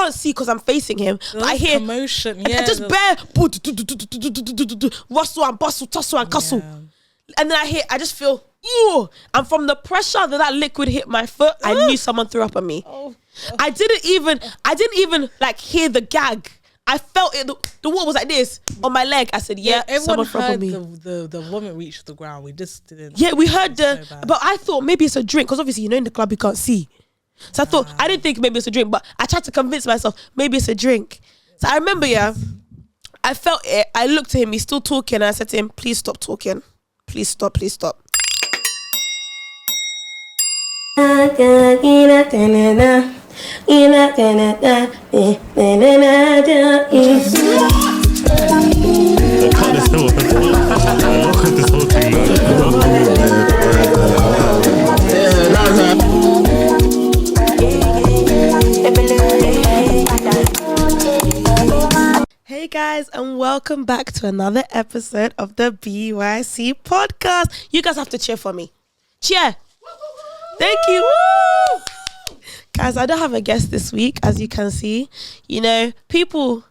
can't see because I'm facing him. But I hear commotion. I just bear rustle and bustle, tussle and cussle. Yeah. And then I just feel, ooh. And from the pressure that liquid hit my foot, I knew someone threw up on me. I didn't even like hear the gag. I felt it. The water was like this on my leg. I said, yeah, someone threw up on me. The woman reached the ground. We just didn't. Yeah, we heard but I thought maybe it's a drink because obviously, in the club you can't see. So I didn't think maybe it's a drink, but I tried to convince myself maybe it's a drink. So I remember, I felt it. I looked at him. He's still talking. And I said to him, please stop talking. Please stop. Please stop. Hey guys, and welcome back to another episode of the BYC podcast. You guys have to cheer for me. Cheer. Thank you. Woo! Guys, I don't have a guest this week, as you can see. People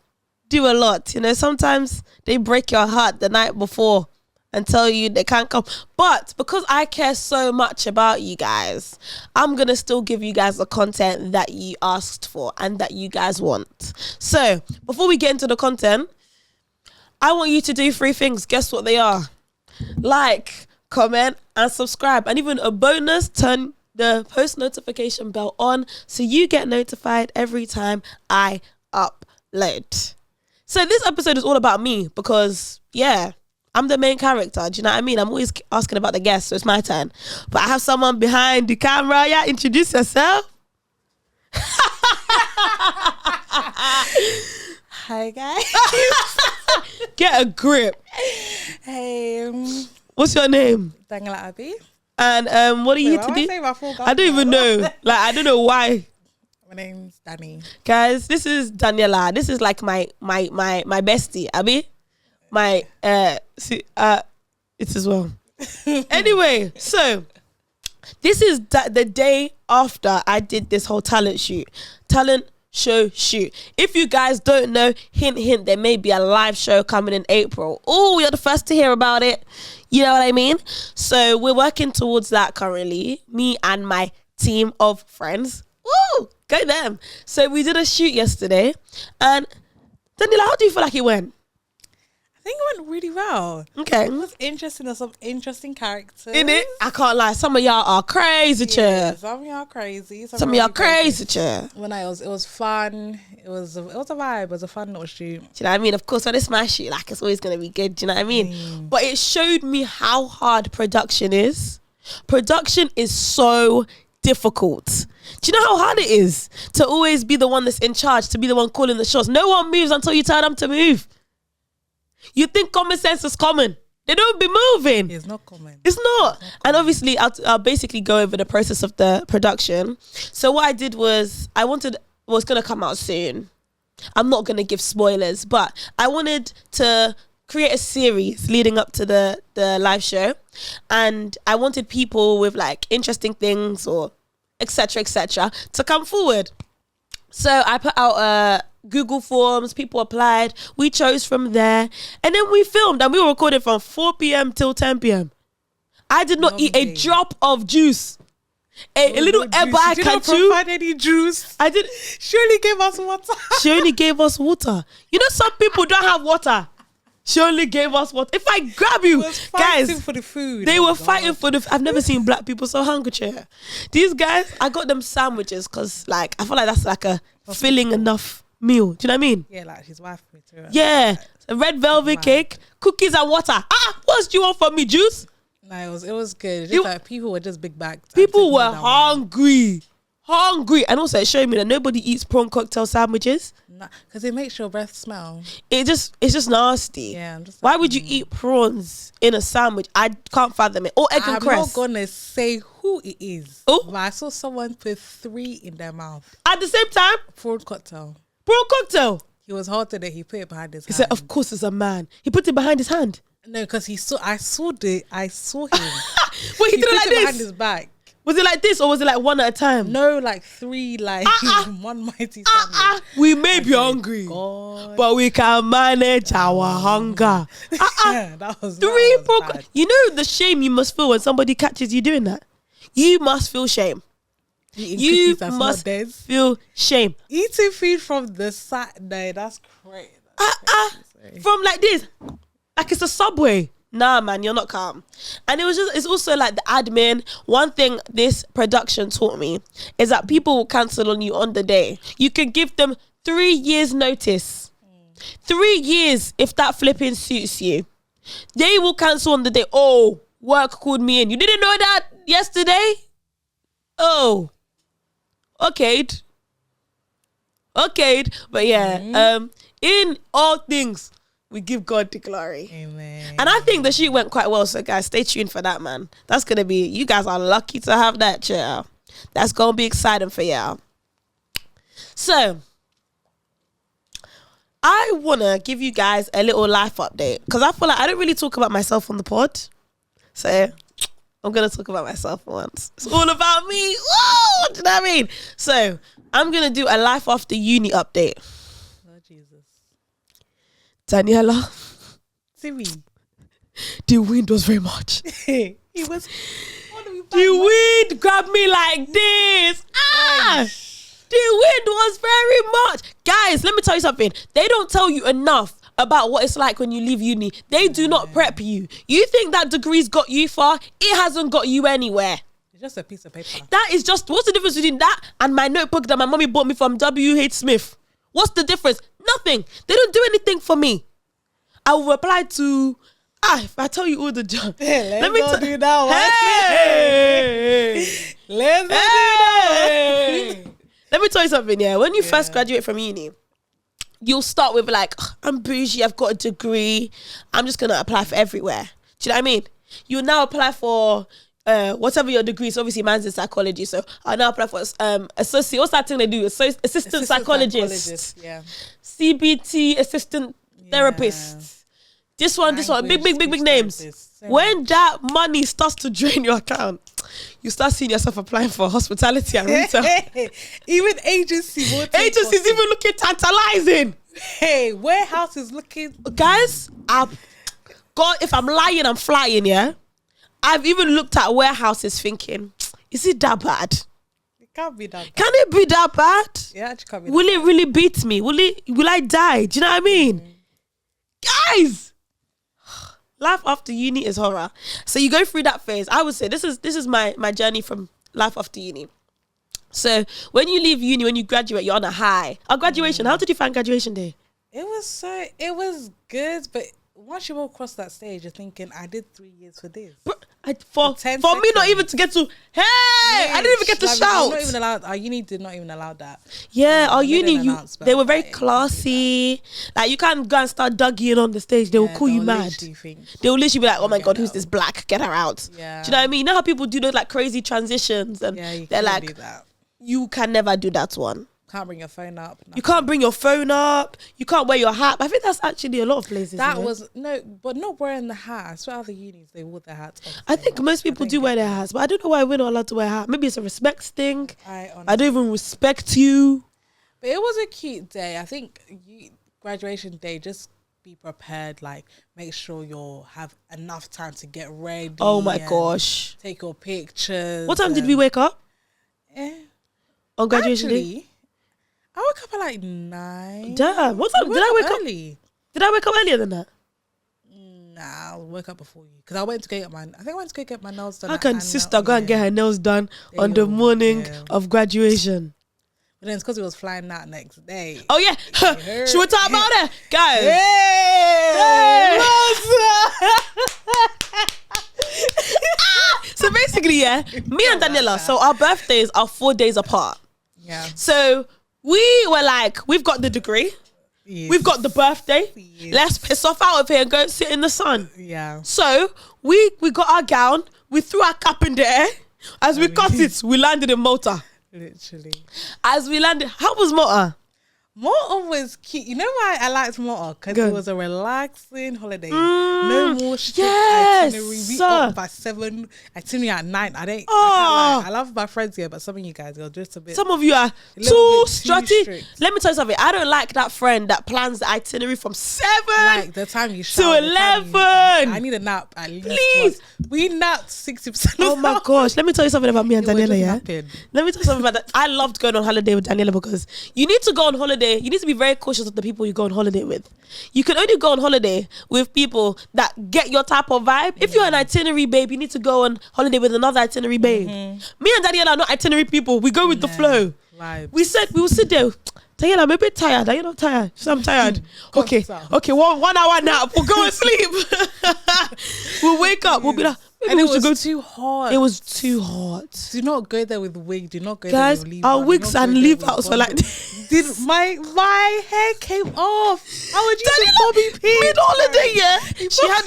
do a lot. Sometimes they break your heart the night before and tell you they can't come. But because I care so much about you guys, I'm going to still give you guys the content that you asked for and that you guys want. So, before we get into the content, I want you to do 3 things. Guess what they are? Like, comment, and subscribe. And even a bonus, turn the post notification bell on so you get notified every time I upload. So this episode is all about me because, I'm the main character. Do you know what I mean? I'm always asking about the guests, so it's my turn. But I have someone behind the camera. Yeah, introduce yourself. Hi, guys. Get a grip. Hey. What's your name? Daniella. And what are you to do? I don't even know. I don't know why. My name's Danny. Guys, this is Daniella. This is like my bestie, Abby. It as well. Anyway, so this is the day after I did this whole talent show shoot. If you guys don't know, hint, there may be a live show coming in April. Oh, you're the first to hear about it. You know what I mean? So we're working towards that currently, me and my team of friends. Woo, go them. So we did a shoot yesterday, and Daniela, how do you feel like it went? I think it went really well. Okay. It was interesting. There's some interesting characters. In it? I can't lie. Some of y'all are crazy, yeah, some of y'all crazy. Some of y'all crazy, When it was fun. It was a vibe. It was a fun little shoot. Do you know what I mean? Of course, when it's my shoot, it's always going to be good. Do you know what I mean? But it showed me how hard production is. Production is so difficult. Do you know how hard it is to always be the one that's in charge, to be the one calling the shots? No one moves until you tell them to move. You think common sense is common. They don't be moving. It's not common. It's not. And obviously, I'll basically go over the process of the production. So what I did was, was going to come out soon. I'm not going to give spoilers, but I wanted to create a series leading up to the live show. And I wanted people with interesting things or etc. to come forward. So I put out Google Forms, people applied, we chose from there, and then we filmed, and we were recording from 4 p.m. till 10 p.m. I did not eat a drop of juice. A little eba I did not provide any juice. I did. She only gave us water. She only gave us water. Some people don't have water. She only gave us water. If I grab you, guys, for the food. They were fighting for the. I've never seen black people so hungry. These guys, I got them sandwiches because, I feel like that's a filling enough meal. Do you know what I mean? Yeah, his wife. Yeah, a red velvet cake, cookies and water. What do you want from me, juice? No, it was good. Just people were just big bags. People were hungry. And also it showed me that nobody eats prawn cocktail sandwiches. Because it makes your breath smell. It's just nasty. Yeah, I'm just why would you eat prawns in a sandwich? I can't fathom it. Or egg and cress. I'm not gonna say who it is. Oh, but I saw someone put 3 in their mouth at the same time. Prawn cocktail. He was hot today. He put it behind his hand. He said, "Of course, it's a man." He put it behind his hand. No, because I saw him. Wait, he did it like this behind his back. Was it like this or was it like one at a time? No, like 3, like one mighty sandwich. We may be hungry, but we can manage our hunger. That was 3 bad. You know the shame you must feel when somebody catches you doing that? You must feel shame. You must feel shame. Eating food from the side. No, that's crazy. From like this. Like it's a Subway. Nah, man, you're not calm. And it's also like the admin. One thing this production taught me is that people will cancel on you on the day. You can give them 3 years notice. 3 years if that flipping suits you. They will cancel on the day. Oh, work called me in. You didn't know that yesterday? Oh. Okay. But yeah, in all things, we give God the glory. Amen. And I think the shoot went quite well. So guys, stay tuned for that, man. That's going to be, you guys are lucky to have that, child. That's going to be exciting for y'all. So, I want to give you guys a little life update. Because I feel like I don't really talk about myself on the pod. So, I'm going to talk about myself for once. It's all about me. Woo! Do you know what I mean? So, I'm going to do a life after uni update. Oh, Jesus. Daniella. Timmyyy. The wind was very much. He was... The wind grabbed me like this. The wind was very much. Guys, let me tell you something. They don't tell you enough about what it's like when you leave uni. They do not prep you. You think that degree's got you far? It hasn't got you anywhere. It's just a piece of paper. That is just, what's the difference between that and my notebook that my mommy bought me from W.H. Smith? What's the difference? Nothing. They don't do anything for me. I will reply to, if I tell you all the jobs. Let me do that one. Let's do that one. Let me tell you something, yeah. When you first graduate from uni, you'll start with like, I'm bougie, I've got a degree, I'm just going to apply for everywhere. Do you know what I mean? You'll now apply for whatever your degree is. Obviously, mine's in psychology, so I'll now apply for associate. What's that thing they do? Assistant psychologist. Yeah. CBT assistant therapist. This one, big names. When that money starts to drain your account, you start seeing yourself applying for hospitality and retail. Even agencies even looking tantalizing. Hey, warehouse is looking. Guys, God, if I'm lying, I'm flying, yeah? I've even looked at warehouses thinking, is it that bad? It can't be that bad. Can it be that bad? Yeah, it can't be. Will it really beat me? Will I die? Do you know what I mean? Guys, life after uni is horror. So you go through that phase. I would say this is my journey from life after uni. So when you leave uni, when you graduate, you're on a high. Our graduation, how did you find graduation day? It was good, but once you walk across that stage, you're thinking, I did 3 years for this. For me not even to get to, I didn't even get to shout. Not even allowed. Our uni did not even allow that. Yeah, our uni, they were very classy. Like you can't go and start dugging on the stage. They will call you mad. They will literally be like, oh my God, who's this black? Get her out. Yeah. Do you know what I mean? You know how people do those like crazy transitions and they're like, you can never do that one. Can't bring your phone up. Nothing. You can't bring your phone up. You can't wear your hat. I think that's actually a lot of places. But not wearing the hat. I swear other unis, they wore their hats. I think most people do wear their hats, but I don't know why we're not allowed to wear a hat. Maybe it's a respect thing. I don't even respect you. But it was a cute day. I think graduation day, just be prepared. Like, make sure you have enough time to get ready. Oh my gosh. Take your pictures. What time did we wake up? On graduation day? I woke up at like 9. Damn. What time did I wake up? Early. Did I wake up earlier than that? Nah, I woke up before you. Because I went to go get my nails done. How can sister go and get her nails done on the morning of graduation? But then it's because it was flying out next day. Oh yeah. Should we talk about it? Guys. So basically, me and Daniella, so our birthdays are 4 days apart. Yeah. So we were like, we've got the degree. Yes. We've got the birthday. Yes. Let's piss off out of here and go sit in the sun. Yeah. So we got our gown. We threw our cap in the air. We cut it, we landed in Malta. Literally. As we landed, how was Malta? Malta was cute. You know why I liked Malta? Because it was a relaxing holiday. No more strict itinerary. We up by 7, itinerary at 9. I can't lie. I love my friends here, but some of you guys are just a bit. Some of you are too strutty. Let me tell you something. I don't like that friend that plans the itinerary from 7 like the time you shower, to 11. I need a nap at least. Please. We napped 60%. Oh my gosh. Let me tell you something about me and Daniella, yeah? Let me tell you something about that. I loved going on holiday with Daniella because you need to go on holiday. You need to be very cautious of the people you go on holiday with. You can only go on holiday with people that get your type of vibe. If you're an itinerary babe, you need to go on holiday with another itinerary babe. Me and Daniella are not itinerary people. We go with the flow. Vibes. We will sit there. Daniella, I'm a bit tired. Are you not tired? So I'm tired. Okay. 1 hour nap. We'll go and sleep. We'll wake up. We'll be like, and it was too hot. It was too hot. Do not go there with wig. Do not go Guys, there with leave our wigs and leave outs were like did my hair came off. How would you do Bobby Pins? Mid-holiday, yeah. She had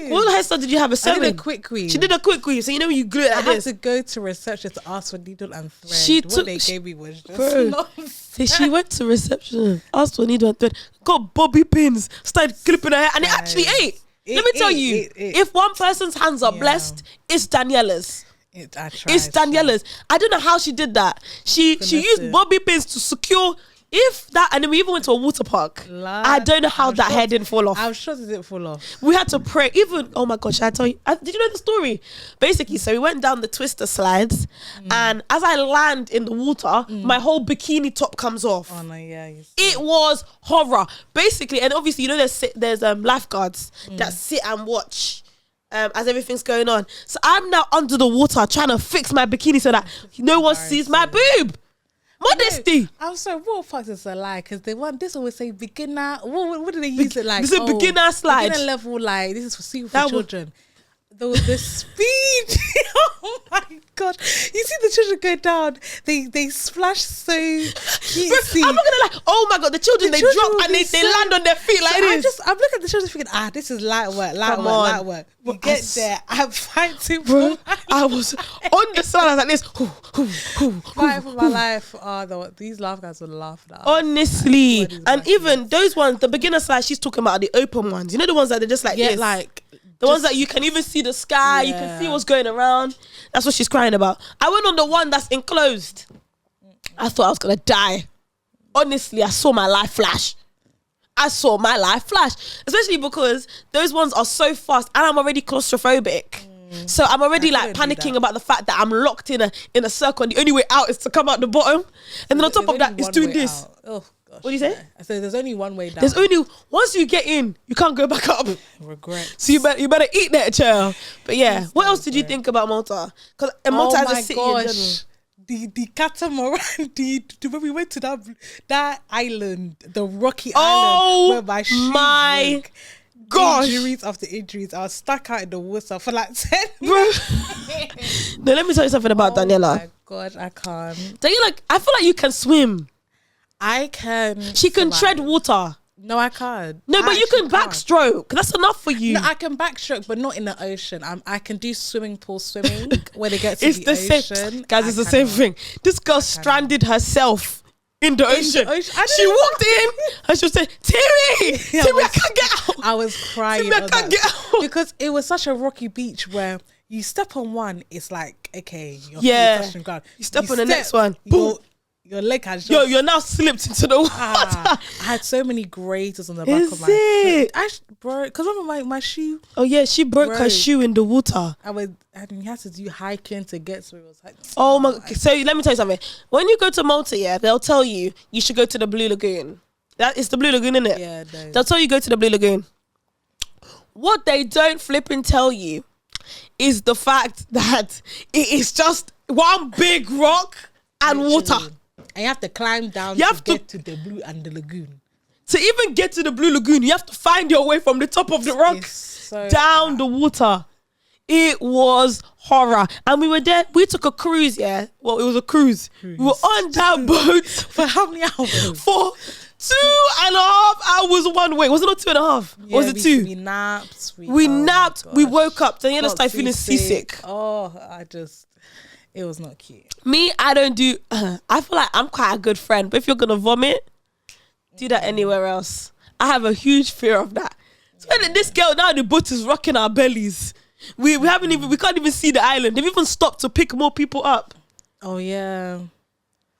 what hairstyle did you have? A 7? I did a quick weave. She did a quick weave. So you know when you glue it like this. I had to go to reception to ask for needle and thread. What they gave me was just nonsense. She went to reception, asked for needle and thread, got bobby pins, started clipping her hair, and it actually ate. Let me tell you, if one person's hands are blessed, it's Daniella's. It's Daniella's. I don't know how she did that. She used bobby pins to secure. If that, and then we even went to a water park. I don't know how that hair didn't fall off. I'm sure it didn't fall off. We had to pray. Even, oh my gosh, I tell you, did you know the story? Basically, so we went down the twister slides, and as I land in the water, my whole bikini top comes off. Oh no, yeah. It was horror. Basically, and obviously, you know, there's lifeguards that sit and watch. As everything's going on. So I'm now under the water trying to fix my bikini so that no one sees my boob. Modesty. I'm sorry, what fuck is a lie? Because they want this always say beginner. What do they use it like? This is a beginner slide. Beginner level, like this is for children. The speed. Oh my god! You see the children go down. They splash so cutesy. I'm not gonna lie. Oh my god, the children they drop and they land on their feet like this. I'm looking at the children thinking, this is light work. We get there. I'm fighting for my I was on the side. I was like this. Fighting for my life. These laugh guys will laugh now. Honestly, and even those ones, the beginner slide she's talking about, the open ones. You know the ones that they're just like this. Like. The ones that you can even see the sky, you can see what's going around. That's what she's crying about. I went on the one that's enclosed. I thought I was going to die. Honestly, I saw my life flash. Especially because those ones are so fast and I'm already claustrophobic. So I'm already like panicking about the fact that I'm locked in a circle and the only way out is to come out the bottom. And then on top of that, it's doing this. Oh. Gosh, what do you say? I said there's only one way down. There's only once you get in, you can't go back up. Regret. So you better eat that, child. But yeah, what else did you think about Malta? Because Malta as a city in general. The catamaran, when we went to that island, the rocky island, where my shoes gosh. Injuries after injuries. I was stuck out in the water for like 10 minutes. No, let me tell you something about Daniella. Oh my god, I can't. Daniella, I feel like you can swim. I can. She can tread water. No, I can't. No, but you can backstroke. That's enough for you. No, I can backstroke, but not in the ocean. I can do swimming pool swimming when it gets to the ocean. Same, guys, it's the same thing. This girl stranded herself in the ocean. She walked in and she was saying, Timmyyy, I can't get out. I was crying. Timmyyy, I can't get out. Because it was such a rocky beach where you step on one, it's like, okay, your feet touching the ground. You step on the next one, boom. Your leg has just... You're now slipped into the water. I had so many grazes on the back of my foot. Bro, because remember my shoe? Oh yeah, she broke her shoe in the water. And you had to do hiking to get through. It was like, oh my... So let me tell you something. When you go to Malta, they'll tell you should go to the Blue Lagoon. That is the Blue Lagoon, isn't it? Yeah, they'll tell you go to the Blue Lagoon. What they don't flip and tell you is the fact that it is just one big rock and water. And you have to climb down to get to the blue and the lagoon. To even get to the Blue Lagoon, you have to find your way from the top of the rock down the water. It was horror. And we were there. We took a cruise, Well, it was a cruise. We were on that boat. For how many hours? For 2.5 hours one way. Was it not 2.5? Yeah, was it 2? We napped. We napped. We woke up. Daniella started feeling seasick. Oh, it was not cute. Me, I don't do... I feel like I'm quite a good friend. But if you're going to vomit, do that anywhere else. I have a huge fear of that. So this girl, now the boat is rocking our bellies. We can't even see the island. They've even stopped to pick more people up. Oh yeah.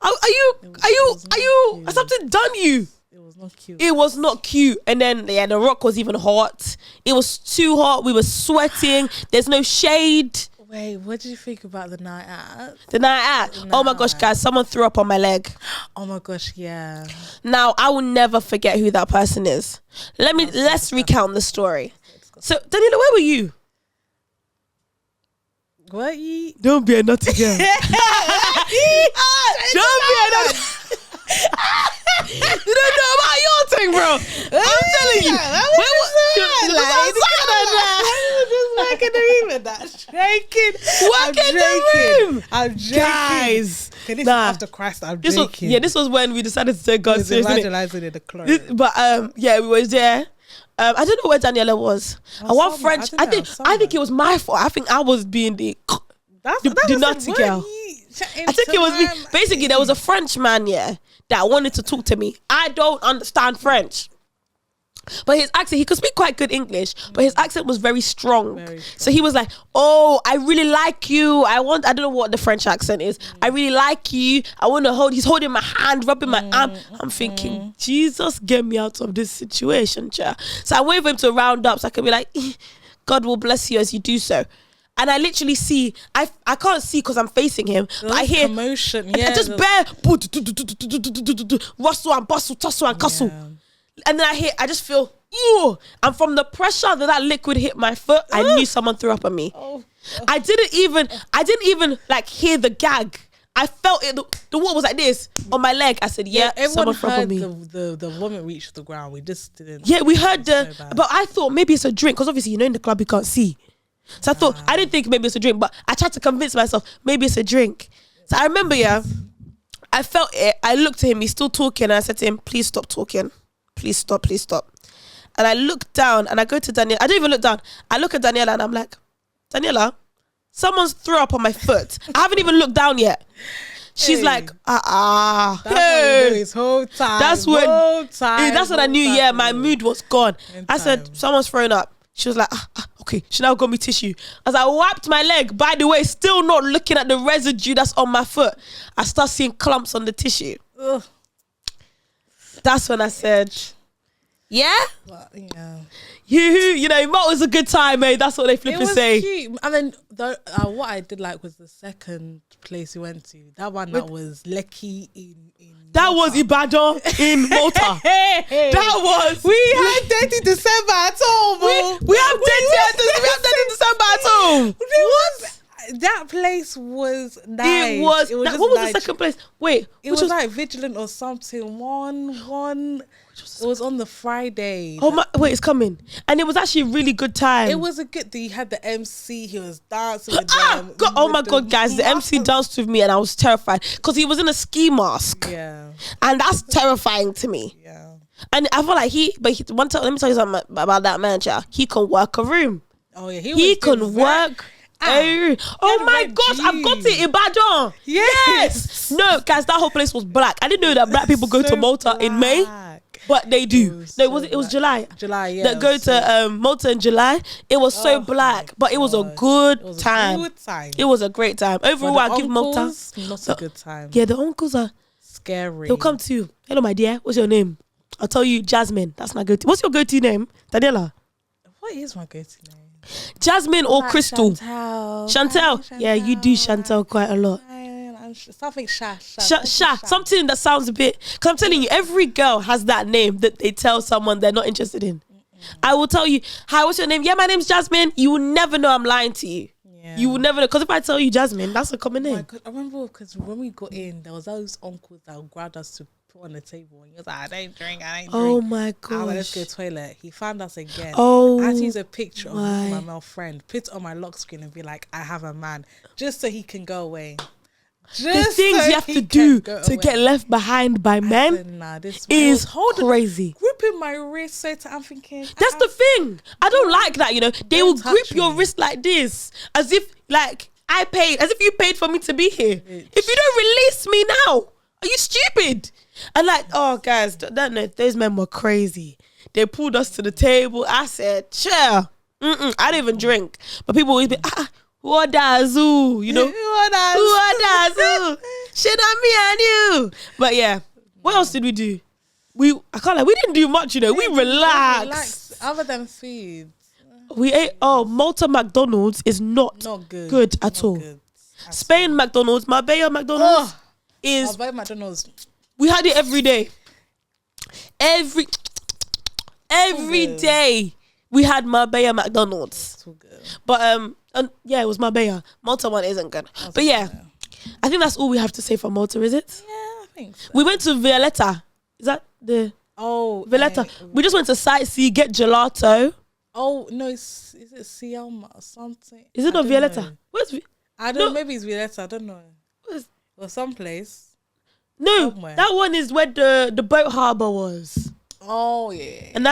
Has something done you? It was not cute. It was not cute. And then the rock was even hot. It was too hot. We were sweating. There's no shade. Wait, what did you think about the night out? The night out. Oh my gosh, guys, someone threw up on my leg. Oh my gosh, yeah. Now I will never forget who that person is. Let's recount the story. So Daniella, where were you? What you? Don't be a naughty girl. Don't be a naughty. You don't know about your thing, bro. I'm telling you. Work in the room with that. I'm joking. Guys. Okay, this is after Christ. I'm joking. This was when we decided to take God seriously. Evangelizing in the club. But we were there. I don't know where Daniella was. And one French. I think it was my fault. I think I was being the naughty girl. I think it was me. Basically, there was a French man, that wanted to talk to me. I don't understand French. But his accent, he could speak quite good English, but his accent was very strong. So he was like, oh, I really like you. I don't know what the French accent is. I really like you. I want to he's holding my hand, rubbing my arm. I'm thinking, Jesus, get me out of this situation, cha. So I wait for him to round up so I can be like, God will bless you as you do so. And I literally see, I can't see because I'm facing him, but I hear commotion. I just rustle and bustle, tussle and cussle. Yeah. And then I just feel, ooh. And from the pressure that liquid hit my foot, I knew someone threw up on me. I didn't even like hear the gag. I felt it. The water was like this on my leg. I said, someone threw up on me. The vomit reached the ground. We just didn't. Yeah, we heard but I thought maybe it's a drink because obviously, in the club you can't see. So I didn't think maybe it's a drink, but I tried to convince myself maybe it's a drink. So I remember, I felt it. I looked at him. He's still talking. And I said to him, please stop talking. Please stop. And I look down and I go to Daniella. I don't even look down. I look at Daniella and I'm like, Daniella, someone's threw up on my foot. I haven't even looked down yet. She's like, That's what his whole time. That's when I knew, my mood was gone. I said, someone's thrown up. She was like, okay. She now got me tissue. As I wiped my leg, by the way, still not looking at the residue that's on my foot, I start seeing clumps on the tissue. Ugh. That's when I said, Well, Malta was a good time, mate. That's what they flipping say. Cute. And then what I did like was the second place we went to. That one that was Lekki in that Malta. Was Ibadan in Malta. That was. We had 30 December at home. We have 30 December at home. That place was nice. It was. What was the second place? Wait, it was like Vigilant or something. One. It was on the Friday. Oh my! Wait, it's coming, and it was actually a really good time. It was a good. He had the MC. He was dancing with them. God, oh my God, guys! The MC danced with me, and I was terrified because he was in a ski mask. Yeah, and that's terrifying to me. Yeah, and I feel like one time. Let me tell you something about that manager. He can work a room. Oh yeah, he can work. Oh my gosh, I've got it, Ibadan. Yes. No, guys, that whole place was black. I didn't know that black people go to Malta in May, but they do. It was July. July, yeah. That go to Malta in July. It was so black, but it was a good time. It was a great time. Overall, I give Malta not a good time. Yeah, the uncles are scary. They'll come to you. Hello, my dear. What's your name? I'll tell you, Jasmine. That's my go-to. What's your go-to name, Daniella? What is my go-to name? Jasmine or Crystal? Chantel. Yeah, you do Chantel quite a lot. Something Sha. Something that sounds a bit. Because I'm telling you, every girl has that name that they tell someone they're not interested in. I will tell you, hi, what's your name? Yeah, my name's Jasmine. You will never know I'm lying to you. Yeah. You will never know. Because if I tell you Jasmine, that's a common name. I remember because when we got in, there was those uncles that grabbed us to put on the table, and he was like, I don't drink. Oh my god! Let's go to the toilet. He found us again. Oh, I had to use a picture of my male friend, put it on my lock screen, and be like, I have a man, just so he can go away. The things you have to do to get left behind by men is crazy. Gripping my wrist so tight, I'm thinking. That's the thing. I don't like that. They will grip your wrist like this, as if you paid for me to be here. If you don't release me now, Are you stupid? And like, oh guys, don't know. Those men were crazy. They pulled us to the table. I said, chill. I didn't even drink. But people always be, what does you know? What does shit on me and you. But yeah, what else did we do? We didn't do much, you know. We relaxed. Other than food. We ate. Malta McDonald's is not good at all. Spain McDonald's, Marbella McDonald's is. Marbella McDonald's. We had it every day. Every day we had Marbella McDonald's. So good. But yeah, it was Marbella. Malta one isn't good. But yeah, I think that's all we have to say for Malta, is it? Yeah, I think so. We went to Valletta. Is that the Valletta? We just went to sightsee, get gelato. Oh no, is it Siama or something? Is it not Valletta? I don't know, maybe it's Valletta, I don't know. Or someplace. No, somewhere. That one is where the boat harbour was. Oh yeah. And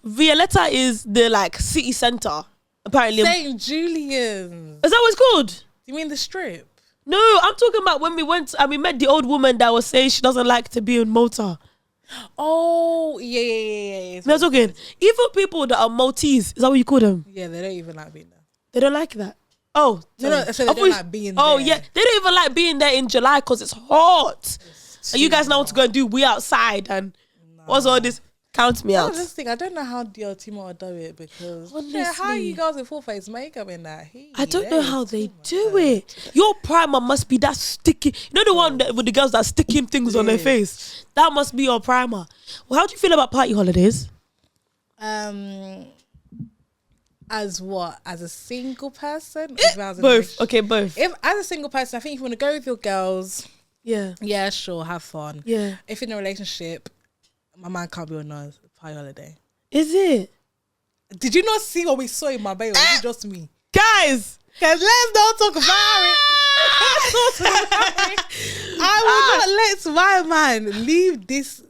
Valletta is the like city centre. Apparently. St. Julian's. Is that what it's called? You mean the strip? No, I'm talking about when we went and we met the old woman that was saying she doesn't like to be in Malta. Oh, yeah. I'm talking. Even people that are Maltese, is that what you call them? Yeah, they don't even like being there. They don't like that. Oh, no, so they don't like being there. Oh, yeah. They don't even like being there in July because it's hot. And you guys now want to go and do we outside and what's all this? Count me out. I don't know how Timmyyy will do it because how are you guys with full face makeup in that heat? I don't know how they do it. Your primer must be that sticky. You know the one with the girls that sticking things on their face? That must be your primer. Well, how do you feel about party holidays? As what? As a single person? Both. Okay, both. If as a single person, I think if you want to go with your girls, yeah, sure, have fun. Yeah. If in a relationship, my man can't be on a party holiday. Is it? Did you not see what we saw in Marbella? Was it just me? Guys, let's not talk about it. I will not let my man leave this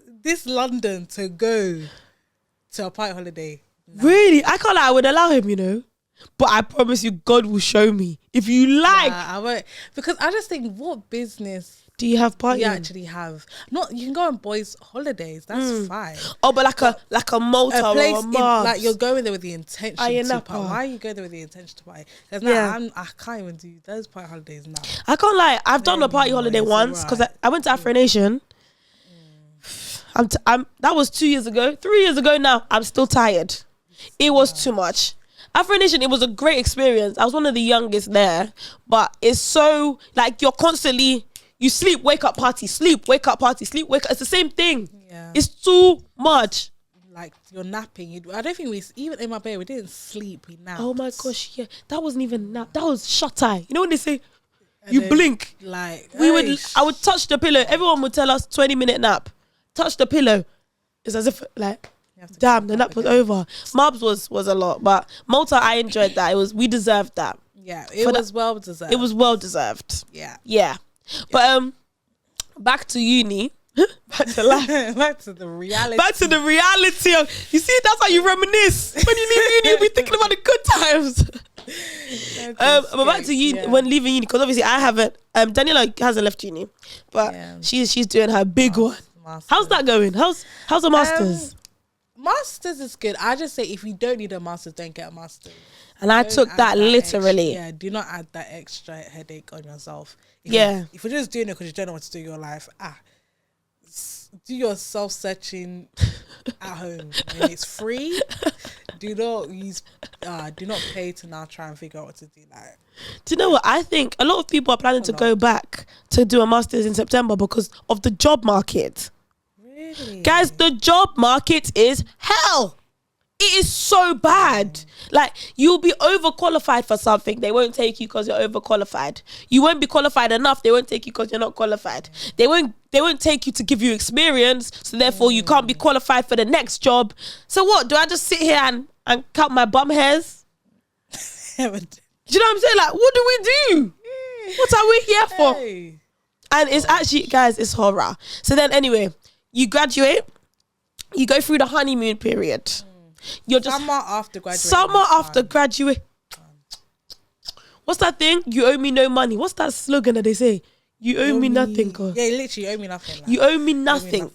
London to go to a party holiday. No. Really? I can't lie, I would allow him, you know. But I promise you, God will show me. If you like. I won't. Because I just think, what business do you have parties? You actually have. You can go on boys' holidays. That's fine. Oh, but like a Malta or a Mars. Like you're going there with the intention to party. Why are you going there with the intention to party? Because now I can't even do those party holidays now. I can't lie. I've done a party holiday once because I went to Afro Nation. That was 2 years ago. 3 years ago now. I'm still tired. It was too much. Afro Nation, it was a great experience. I was one of the youngest there. But it's so, like, you're constantly, you sleep, wake up, party, sleep, wake up, party, sleep, wake up. It's the same thing. Yeah. It's too much. Like, you're napping. I don't think even in my bed, we didn't sleep. We napped. Oh my gosh, yeah. That wasn't even nap. That was shut eye. You know when they say, you blink. Like, I would touch the pillow. Everyone would tell us 20-minute nap. Touch the pillow. It's as if, like, damn, the nap was over. Marbs was a lot, but Malta, I enjoyed that. We deserved that. Yeah, it was well deserved. It was well deserved. Yeah. But back to uni. Back to life. Back to the reality. Back to the reality of, you see, that's how you reminisce. When you leave uni, you'll be thinking about the good times. But back to uni, when leaving uni, because obviously I haven't. Daniella hasn't left uni, but she's doing her big one. Masters. How's that going? How's the masters? Masters is good. I just say if you don't need a master's, don't get a master's. And I took that literally. Do not add that extra headache on yourself. If you're just doing it because you don't know what to do in your life, do your self-searching at home. When it's free, do not pay to now try and figure out what to do. Like, do you know what? I think a lot of people are planning to go back to do a master's in September because of the job market. Really? Guys, the job market is hell. It is so bad. Like, you'll be overqualified for something. They won't take you because you're overqualified. You won't be qualified enough. They won't take you because you're not qualified. They won't take you to give you experience. So therefore, you can't be qualified for the next job. So what? Do I just sit here and count my bum hairs? Do you know what I'm saying? Like, what do we do? What are we here for? And it's actually, guys, it's horror. So then anyway, you graduate. You go through the honeymoon period. You're just summer after graduate. What's that thing? You owe me no money. What's that slogan that they say? You owe me nothing, God. Yeah, literally, you owe me nothing. You owe me nothing.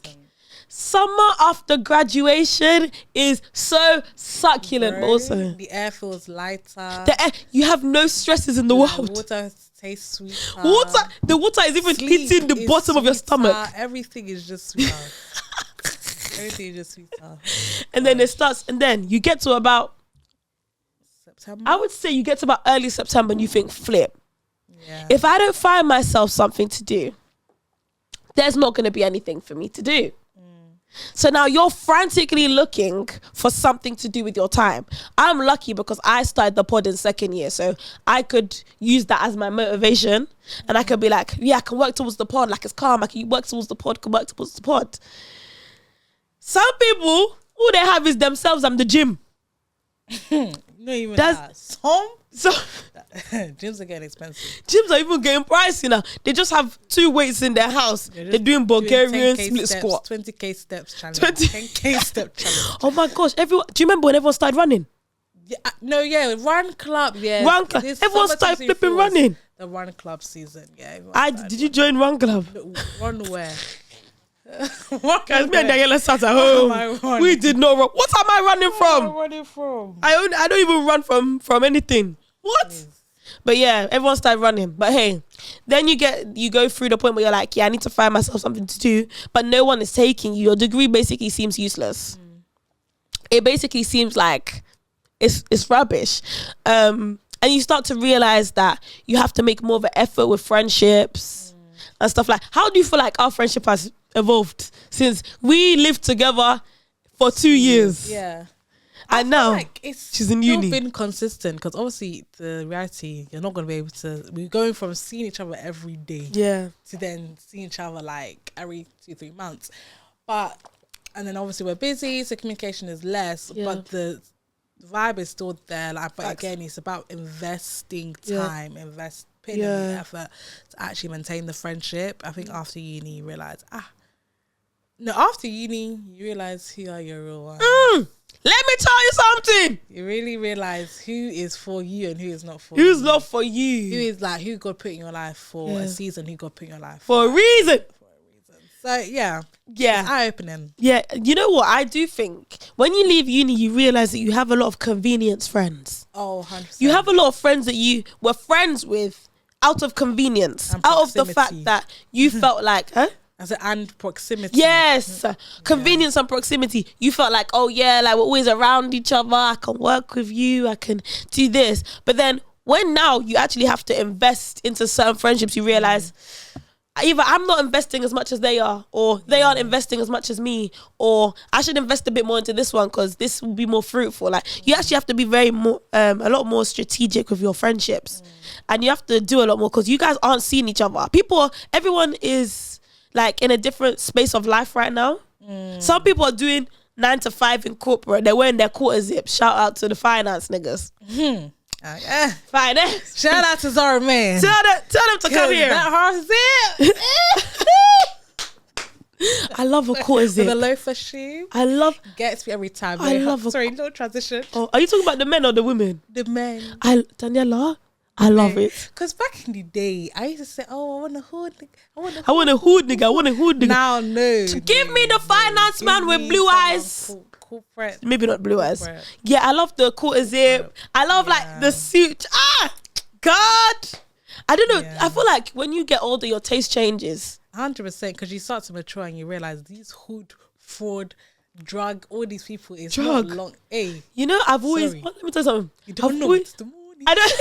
Summer after graduation is so succulent, Bro, but also the air feels lighter. You have no stresses in the world. Water tastes sweeter. The water is even hitting the bottom of your stomach. Everything is just sweeter. Everything is just sweeter. And then it starts, and then you get to about September. I would say you get to about early September and you think, flip. Yeah. If I don't find myself something to do, there's not going to be anything for me to do. So now you're frantically looking for something to do with your time. I'm lucky because I started the pod in second year, so I could use that as my motivation, and I could be like, yeah, I can work towards the pod, like it's calm. I can work towards the pod, Some people, all they have is themselves and the gym. Not even that. So gyms are getting expensive. Gyms are even getting pricey now. They just have 2 weights in their house. They're doing Bulgarian split squat. 20k steps challenge. 10k step challenge. Oh my gosh! Do you remember when everyone started running? Yeah, Run Club. Yeah, Run Club. Everyone started flipping running. The Run Club season. Yeah. Did you join Run Club? Run where? Guys, me and Daniella sat at home. We did not run. What am I running from? I don't even run from anything. What? Yes. But yeah, everyone started running. But hey, then you go through the point where you're like, yeah, I need to find myself something to do, but no one is taking you. Your degree basically seems useless. It basically seems like it's rubbish. And you start to realize that you have to make more of an effort with friendships and stuff like. How do you feel like our friendship has evolved since we lived together for 2 years? Yeah. And now like she's in uni. It's been consistent because obviously the reality, you're not going to be able to. We're going from seeing each other every day, to then seeing each other like every 2-3 months. And then obviously we're busy, so communication is less. Yeah. But the vibe is still there. Like, but again, it's about investing time, putting in the effort to actually maintain the friendship. I think after uni, you realize after uni, you realize who are your real ones. Let me tell you something. You really realize who is for you and who is not for you. Who's not for you. Who is like, who God put in your life for a season, who God put in your life for a reason. So, yeah. It's eye-opening. Yeah. You know what? I do think when you leave uni, you realize that you have a lot of convenience friends. Oh, 100%. You have a lot of friends that you were friends with out of convenience, out of the fact that you felt like, and proximity. Yes. Convenience and proximity. You felt like, oh yeah, like we're always around each other. I can work with you. I can do this. But then when now you actually have to invest into certain friendships, you realize either I'm not investing as much as they are, or they aren't investing as much as me, or I should invest a bit more into this one because this will be more fruitful. Like you actually have to be a lot more strategic with your friendships, and you have to do a lot more because you guys aren't seeing each other. Everyone is like in a different space of life right now. Some people are doing 9 to 5 in corporate. They're wearing their quarter zip. Shout out to the finance niggas. Finance. Shout out to Zara, man. Tell them to come here. That hard zip. I love a quarter zip. With a loafer shoe. Gets me every time. Sorry, no transition. Oh, are you talking about the men or the women? The men. Daniella, I love it. Because back in the day, I used to say, oh, I want a hood nigga. I want a hood nigga. Now, no. Give me the finance man with blue eyes. Corporate. Maybe not blue eyes. Yeah, I love the quarter zip. I love like the suit. God. I don't know. I feel like when you get older, your taste changes. 100%, because you start to mature and you realize these hood, fraud, drug, all these people is not long. Hey, you know, I've always. Let me tell you something. You don't know. It's the morning. I don't.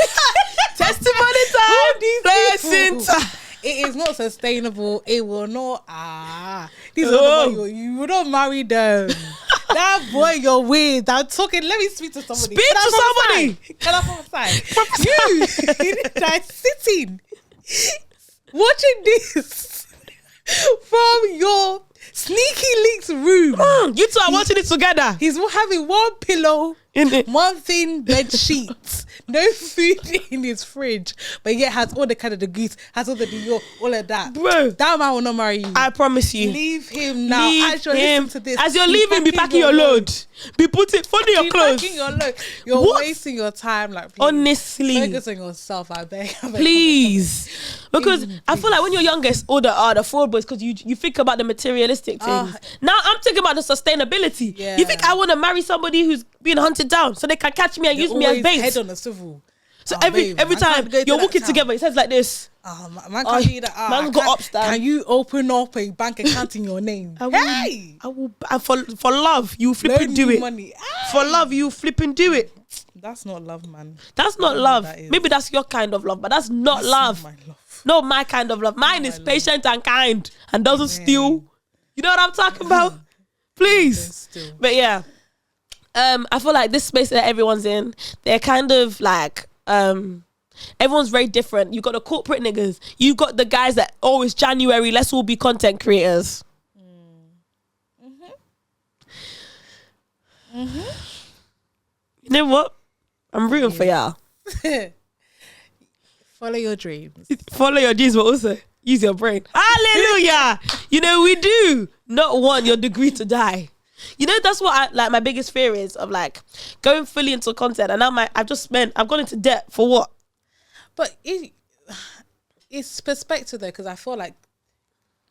Testimony time. Blessing time. It is not sustainable. It will not. These are the you will not marry them. That boy, you're weird. I'm talking. Let me speak to somebody. Can I prophesy? You are sitting, watching this from your sneaky leaks room. You two are watching it together. He's having one pillow, one thin bed sheet. no food in his fridge, but yet has all the kind of the goose, has all the Dior, all of that. Bro, that man will not marry you. I promise you. Leave him now. Leave him. Listen to this. As you're leaving, be packing your load. Be putting your clothes. Packing your load. You're wasting your time. Like, please, honestly, focus on yourself. I beg. Please. Because I feel like when you're younger, it's all the fraud boys, because you think about the materialistic things. Now I'm thinking about the sustainability. Yeah. You think I want to marry somebody who's being hunted down so they can catch me and use me as bait? Head on a swivel. So every time you're walking together, it says like this. Man can't do that. Man's got upstairs. Can you open up a bank account in your name? I will. For love, you flipping do it. Money. For love, you flipping do it. That's not love, man. That's not love. Maybe that's your kind of love, but that's not love. Not my love. Not my kind of love. Mine is patient and kind and doesn't steal. You know what I'm talking about? Please. But yeah, I feel like this space that everyone's in, they're kind of like, everyone's very different. You got the corporate niggas. You got the guys that, it's January, let's all be content creators. You know what? I'm rooting for y'all. Follow your dreams. Follow your dreams, but also use your brain. Hallelujah. You know, we do not want your degree to die. You know, that's what my biggest fear is, of like going fully into content, and now I've gone into debt for what? But it's perspective though, because I feel like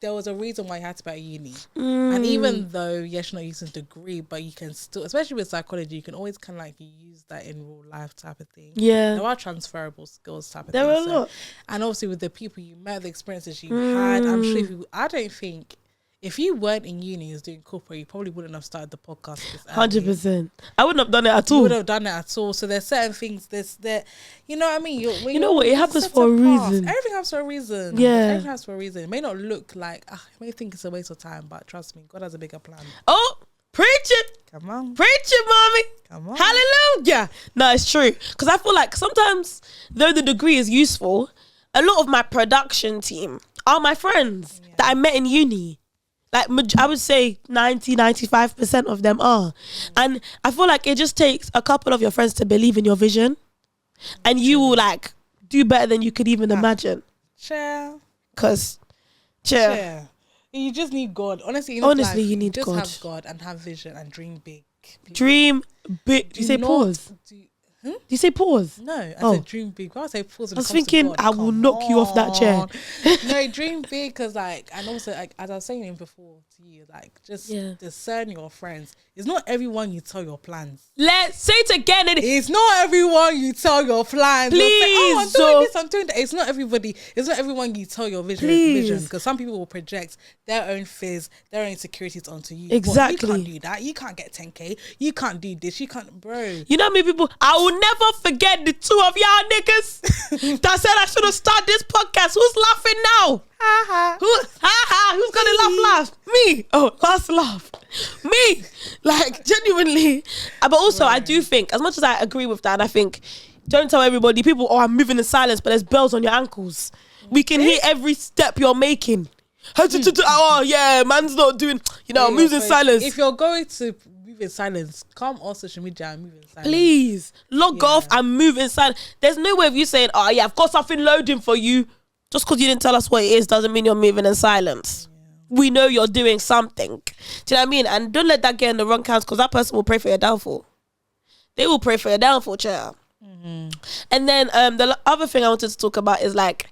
there was a reason why you had to be at uni. And even though, yes, you're not using a degree, but you can still, especially with psychology, you can always kind of like use that in real life type of thing. Yeah. There are transferable skills type of thing. There are a lot. And obviously with the people you met, the experiences you had, I'm sure I don't think, if you weren't in uni and was doing corporate, you probably wouldn't have started the podcast. 100%. I wouldn't have done it at all. You would have done it at all. So there's certain things that, you know what I mean? You know what? It happens for a reason. Everything happens for a reason. Yeah. Everything happens for a reason. It may not look like, you may think it's a waste of time, but trust me, God has a bigger plan. Oh, preach it. Come on. Preach it, mommy. Come on. Hallelujah. No, it's true. Because I feel like sometimes, though the degree is useful, a lot of my production team are my friends that I met in uni. Like, I would say 95% of them are. And I feel like it just takes a couple of your friends to believe in your vision. And you will, like, do better than you could even imagine. Because, you just need God. Honestly, you need just God. Have God and have vision and dream big. Please. Dream big. Do you say pause? Do you say pause? No, I said dream big. Why I say pause? I was thinking I will knock you off that chair. No, dream big, because and also as I was saying before to you, just discern your friends. It's not everyone you tell your plans. Let's say it again. It's not everyone you tell your plans. Please, say, I'm doing this, I'm doing that. It's not everybody. It's not everyone you tell your vision. Because some people will project their own fears, their own insecurities onto you. Exactly. You can't do that. You can't get 10K. You can't do this. You can't, bro. You know how many people? I will never forget the two of y'all niggas that said I should have started this podcast. Who's laughing now? Who's gonna laugh? Me. Oh, last laugh. Me. Like, genuinely. But also, I do think, as much as I agree with that, and I think, don't tell everybody, people, I'm moving in silence, but there's bells on your ankles. We can hear every step you're making. Oh, yeah, man's not doing, moves in silence. If you're going to move in silence, come on social media and move in silence. Please, log off and move in silence. There's no way of you saying, I've got something loading for you. Just because you didn't tell us what it is doesn't mean you're moving in silence. We know you're doing something. Do you know what I mean? And don't let that get in the wrong hands, because that person will pray for your downfall. They will pray for your downfall, child. Mm-hmm. And then the other thing I wanted to talk about is like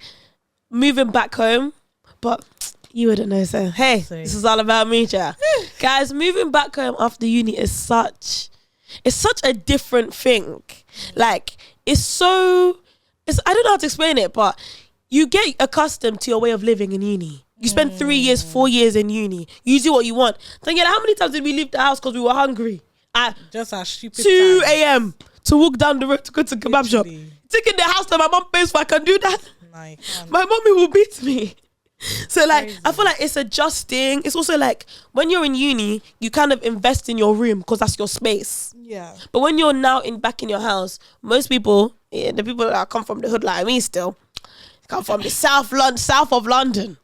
moving back home. But you wouldn't know, so hey, this is all about me, child. Guys, moving back home after uni is such a different thing. Like, I don't know how to explain it, but you get accustomed to your way of living in uni. You spend 3 years, 4 years in uni. You do what you want. Then how many times did we leave the house because we were hungry? At just a stupid 2 a.m. to walk down the road to go to kebab shop. Taking the house that my mom pays for, I can do that. My mommy will beat me. So like, I feel like it's adjusting. It's also like, when you're in uni, you kind of invest in your room because that's your space. Yeah. But when you're now back in your house, most people, the people that come from the hood like me still, come from the south of London.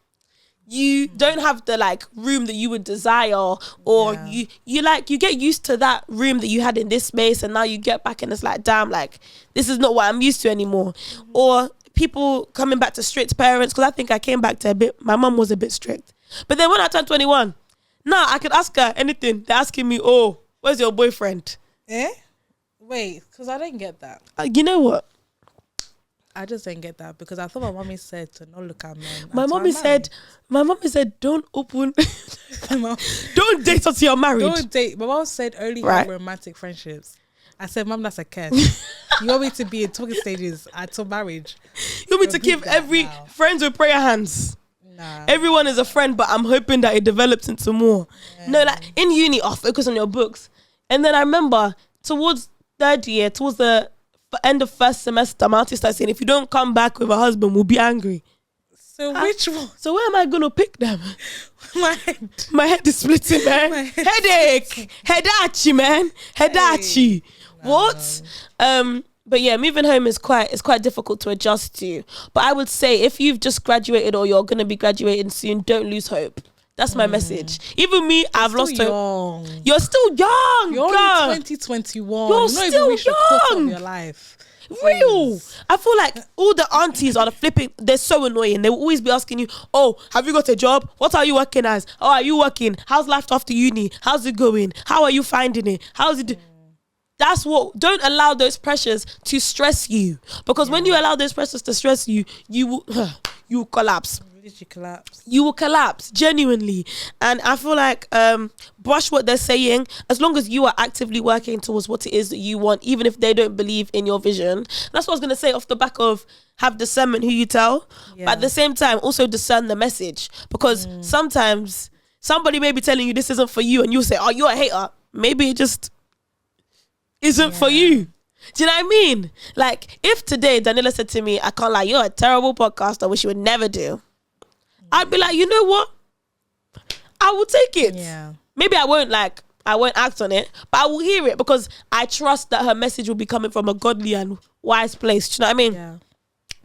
you don't have the like room that you would desire, or you get used to that room that you had in this space, and now you get back and it's like, damn, like this is not what I'm used to anymore. Or people coming back to strict parents, because I think I came back to my mum was a bit strict. But then when I turned 21, now I could ask her anything. They're asking me, oh, where's your boyfriend? Wait, because I didn't get that. You know what? I just didn't get that, because I thought my mommy said to not look at men. My mommy said, don't open, don't date until you're married. Don't date. My mom said only have romantic friendships. I said, Mom, that's a curse. You want me to be in talking stages until marriage? You want me to give friends with prayer hands? Nah. Everyone is a friend, but I'm hoping that it develops into more. Yeah. No, like in uni, focus on your books. And then I remember towards third year, towards the end of first semester, my auntie started saying, if you don't come back with a husband, we'll be angry. So which one? So where am I going to pick them? My head is splitting, man. Headache. Headache, man. Headache. What? But yeah, moving home is quite difficult to adjust to. But I would say if you've just graduated or you're going to be graduating soon, don't lose hope. That's my message. Even me, I've lost hope. You're still young. You're only 2021. You're still young. Of your life. Real. I feel like all the aunties are they're so annoying. They will always be asking you, oh, have you got a job? What are you working as? Oh, are you working? How's life after uni? How's it going? How are you finding it? How's it? That's what, don't allow those pressures to stress you. Because when you allow those pressures to stress you, you will collapse. You will collapse, genuinely. And I feel like brush what they're saying. As long as you are actively working towards what it is that you want, even if they don't believe in your vision. That's what I was going to say off the back of have discernment who you tell. But at the same time, also discern the message. Because sometimes somebody may be telling you this isn't for you, and you'll say, oh, you're a hater. Maybe it just isn't for you. Do you know what I mean? Like, if today Daniella said to me, I can't lie, you're a terrible podcaster, which you would never do, I'd be like, you know what? I will take it. Yeah. Maybe I won't act on it, but I will hear it because I trust that her message will be coming from a godly and wise place. Do you know what I mean? Yeah.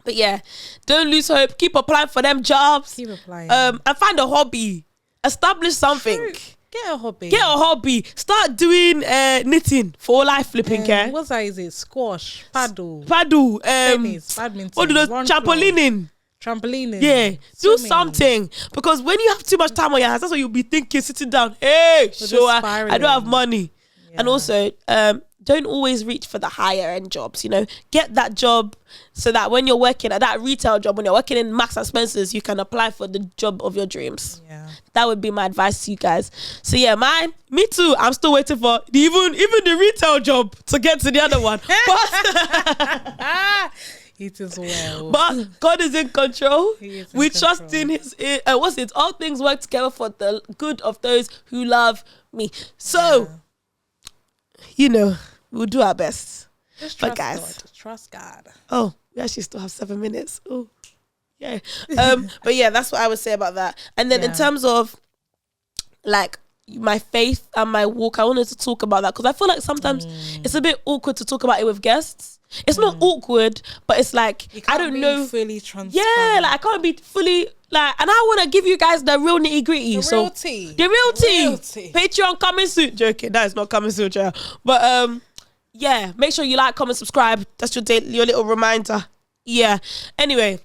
But yeah, don't lose hope. Keep applying for them jobs. Keep applying. And find a hobby. Establish something. True. Get a hobby. Start doing knitting for life flipping care. What size is it? Squash, paddle, tennis, badminton, what do those trampolining? Yeah, do something, because when you have too much time on your hands, that's what you'll be thinking sitting down. Hey, I don't have money. And also, don't always reach for the higher end jobs. You know, get that job so that when you're working at that retail job, when you're working in Marks and Spencer's, you can apply for the job of your dreams. Yeah, that would be my advice to you guys. So yeah, me too. I'm still waiting for even the retail job to get to the other one. But it is well. But God is in control. We trust in His. All things work together for the good of those who love me. So, you know, we'll do our best. Just trust God. Trust God. Oh, we actually still have 7 minutes. Oh, yeah. But yeah, that's what I would say about that. And then in terms of like my faith and my walk, I wanted to talk about that because I feel like sometimes it's a bit awkward to talk about it with guests. It's not awkward, but it's like I don't know. Fully transparent. Yeah, like I can't be fully like, and I want to give you guys the real nitty gritty. The real tea. Patreon coming soon. Joking, that is not coming soon, child. But yeah, make sure you like, comment, subscribe. That's your little reminder. Yeah. Anyway,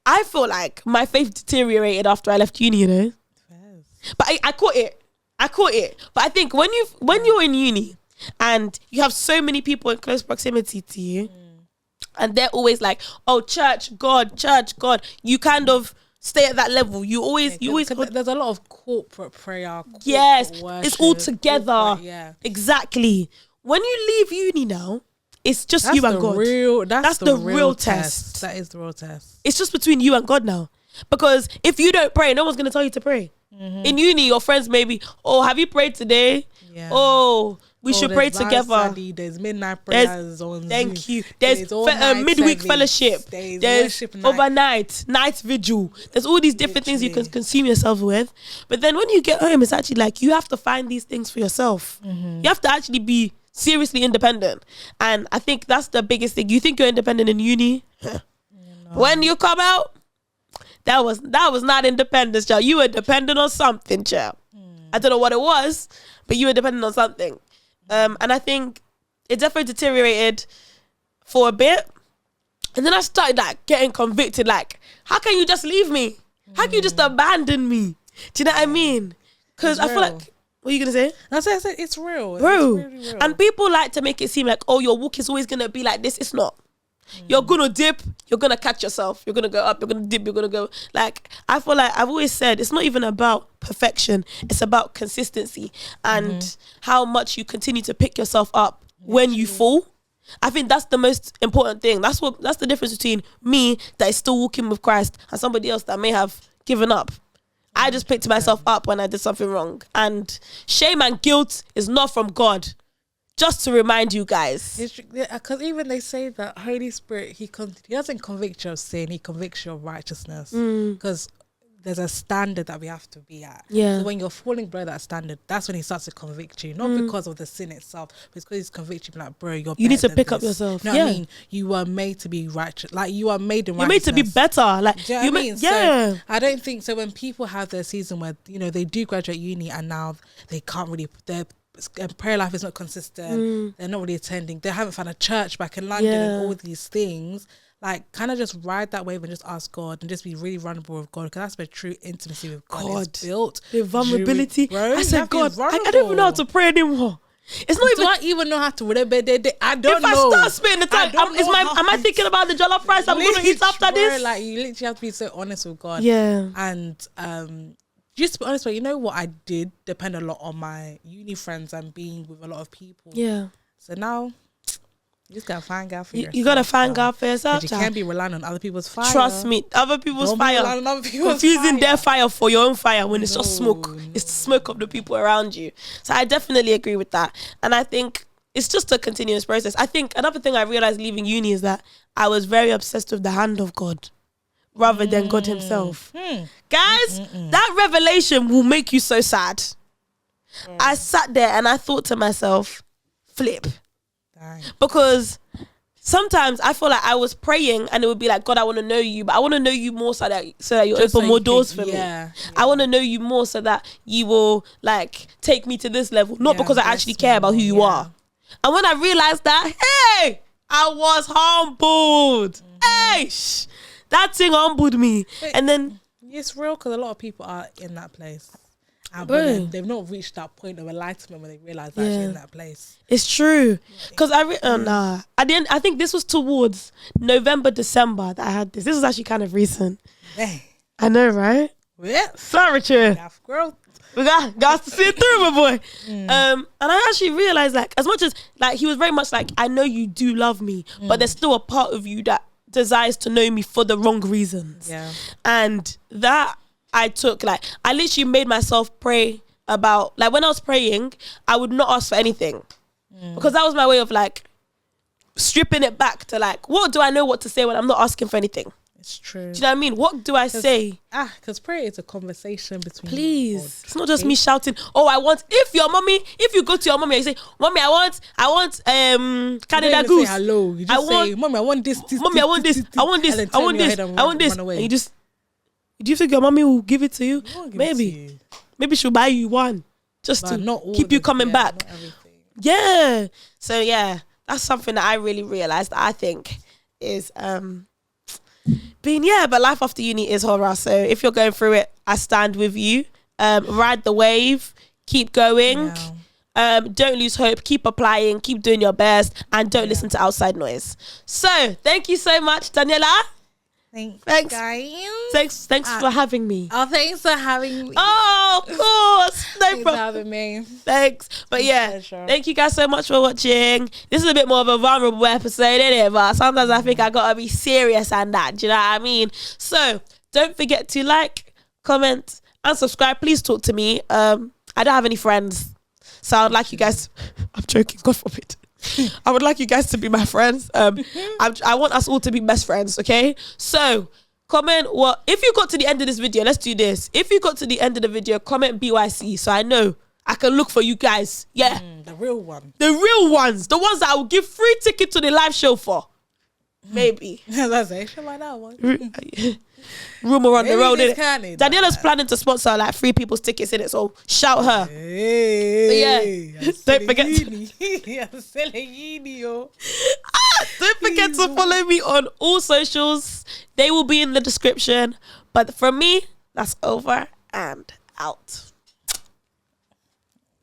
I feel like my faith deteriorated after I left uni. You know, but I caught it. But I think when you're in uni and you have so many people in close proximity to you, and they're always like, oh, church, God, you kind of stay at that level. You always there's a lot of corporate prayer. Worship, it's all together. Exactly. When you leave uni now, it's just you and God. That's the real test. That is the real test. It's just between you and God now. Because if you don't pray, no one's going to tell you to pray. In uni, your friends maybe, oh, have you prayed today? Yeah. Oh, we should pray together. There's midnight prayers on Zoom. Thank you. There's midweek fellowship. There's overnight, night vigil. There's all these different things you can consume yourself with. But then when you get home, it's actually like you have to find these things for yourself. You have to actually be seriously independent. And I think that's the biggest thing. You think you're independent in uni? When you come out, that was not independence, child. You were dependent on something, child. I don't know what it was, but you were dependent on something. And I think it definitely deteriorated for a bit. And then I started like getting convicted. Like, how can you just leave me? How can you just abandon me? Do you know what I mean? Because I feel like, what are you going to say? I said it's real. Bro. It's really real. And people like to make it seem like, oh, your walk is always going to be like this. It's not. You're going to dip. You're going to catch yourself. You're going to go up. You're going to dip. You're going to go. Like, I feel like I've always said it's not even about perfection. It's about consistency and how much you continue to pick yourself up when you fall. I think that's the most important thing. That's the difference between me that is still walking with Christ and somebody else that may have given up. I just picked myself up when I did something wrong. And shame and guilt is not from God. Just to remind you guys. Because even they say that Holy Spirit, he doesn't convict you of sin, he convicts you of righteousness. Because there's a standard that we have to be at. Yeah. So when you're falling below that standard, that's when he starts to convict you. Not because of the sin itself, but it's because he's convicting you like, bro, you need to pick up yourself. You know what I mean? You are made to be righteous. Like, you are made in righteousness. You're made to be better. Like, do you know what I mean? Yeah. So I don't think so. When people have their season where, you know, they do graduate uni and now they can't really, their prayer life is not consistent, they're not really attending, they haven't found a church back in London and all these things, like, kind of just ride that wave and just ask God and just be really vulnerable with God, because that's where true intimacy with God is built. The vulnerability. Bro, I said, God, I don't even know how to pray anymore. It's not even. Do I even know how to I don't know. If I start spitting the time, am I thinking about the jollof rice I'm going to eat after this? Like, you literally have to be so honest with God. Yeah. And just to be honest, but you know what, I did depend a lot on my uni friends and being with a lot of people. Yeah. So now you just gotta find God for yourself. You gotta find God for yourself. You can't be relying on other people's fire. Trust me, other people's fire. Confusing their fire for your own fire when it's just smoke. It's the smoke of the people around you. So I definitely agree with that. And I think it's just a continuous process. I think another thing I realized leaving uni is that I was very obsessed with the hand of God rather than God himself. Guys, that revelation will make you so sad. I sat there and I thought to myself, flip. Dang. Because sometimes I feel like I was praying and it would be like, God, I want to know you, but I want to know you more so that you open more doors for me. I want to know you more so that you will like take me to this level, not because I actually care about who you are. And when I realized that, hey, I was humbled. Hey, that thing humbled me. And then it's real, because a lot of people are in that place. But they've not reached that point of enlightenment when they realize they're actually in that place. It's true. Because I think this was towards November, December that I had this. This was actually kind of recent. Hey. I know, right? Yeah. Sorry, Chair. Growth. We got to see it through, my boy. And I actually realized, like, as much as like he was very much like, I know you do love me, but there's still a part of you that desires to know me for the wrong reasons. Yeah. And that I took, like, I literally made myself pray about, like, when I was praying, I would not ask for anything. Because that was my way of, like, stripping it back to, like, what do I know what to say when I'm not asking for anything? It's true. Do you know what I mean? What do I say? Because prayer is a conversation between Please. you and God. It's not just me shouting, oh, I want, if you go to your mommy and you say, mommy, I want Canada Goose. Say hello. You just say, mommy, I want this, mommy, I want this, I want this, I want this, I want this. And you just, do you think your mommy will give it to you? Maybe. Maybe she'll buy you one just but to keep you coming back. Yeah. So yeah, that's something that I really realized that I think is but life after uni is horror. So if you're going through it, I stand with you. Ride the wave, keep going. Don't lose hope, keep applying, keep doing your best, and don't listen to outside noise. So thank you so much, Daniella. Thanks, guys. Thanks for having me. Oh, thanks for having me. Oh, of course. Thanks for having me. Thanks. But yeah, thank you guys so much for watching. This is a bit more of a vulnerable episode, isn't it? But sometimes I think I gotta be serious and that. Do you know what I mean? So don't forget to like, comment, and subscribe. Please talk to me. I don't have any friends, so I'd like you guys. I'm joking. God forbid. I would like you guys to be my friends. I want us all to be best friends, okay? So, comment what... If you got to the end of this video, let's do this. If you got to the end of the video, comment BYC so I know I can look for you guys. Yeah. The real one. The real ones. The ones that I will give free ticket to the live show for. Maybe. That's it. Show like that one. rumor on the road. Daniella's Bad. planning to sponsor like 3 people's tickets in it, so shout her. Hey, yeah, don't forget. Don't forget to follow me on all socials. They will be in the description. But from me, that's over and out.